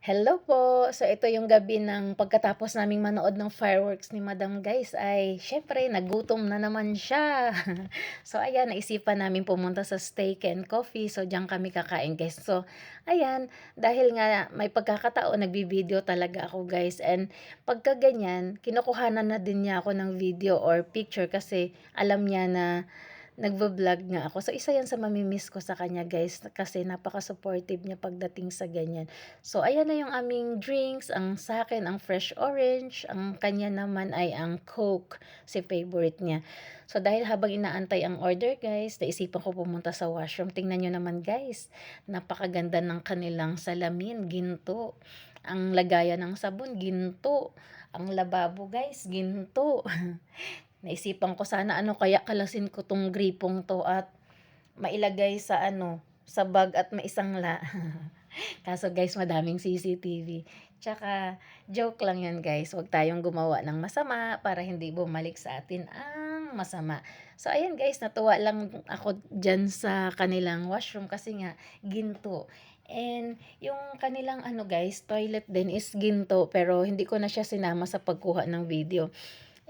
Hello po. So ito yung gabi ng pagkatapos naming manood ng fireworks ni Madam guys ay syempre nagutom na naman siya. So ayan, naisipan namin pumunta sa Steak and Coffee. So diyan kami kakain guys. So ayan, dahil nga may pagkakataon nagbi-video talaga ako guys. And pagka ganyan, kinukuhanan na din niya ako ng video or picture kasi alam niya na nagvo-vlog nga ako. So, isa yan sa mamimiss ko sa kanya guys kasi napaka-supportive niya pagdating sa ganyan. So, ayan na yung aming drinks. Ang sa akin, ang fresh orange. Ang kanya naman ay ang Coke, si favorite niya. So, dahil habang inaantay ang order guys, naisipan ko pumunta sa washroom. Tingnan nyo naman guys, napakaganda ng kanilang salamin, ginto. Ang lagayan ng sabon, ginto. Ang lababo guys, ginto. Naisipan ko sana ano kaya kalasin ko 'tong gripong 'to at mailagay sa ano, sa bag at maisangla. Kaso guys madaming CCTV. Tsaka joke lang 'yan guys, huwag tayong gumawa ng masama para hindi bumalik sa atin ang masama. So ayan guys, natuwa lang ako diyan sa kanilang washroom kasi nga ginto. And yung kanilang ano guys, toilet din is ginto pero hindi ko na siya sinama sa pagkuha ng video.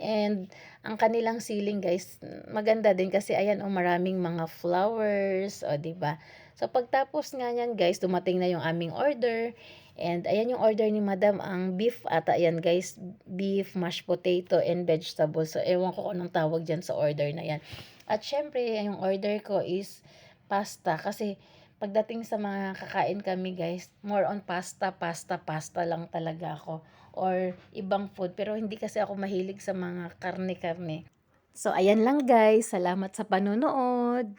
And ang kanilang ceiling guys, maganda din kasi ayan maraming mga flowers, o 'di ba? So pagtapos nga niyan guys, dumating na yung aming order. And ayan yung order ni Madam, ang beef ata yan guys, beef, mashed potato and vegetables. So ewan ko kung anong tawag diyan sa order na yan. At syempre, yung order ko is pasta kasi pagdating sa mga kakain kami guys, more on pasta, pasta, pasta lang talaga ako or ibang food. Pero hindi kasi ako mahilig sa mga karne-karne. So, ayan lang guys. Salamat sa panonood.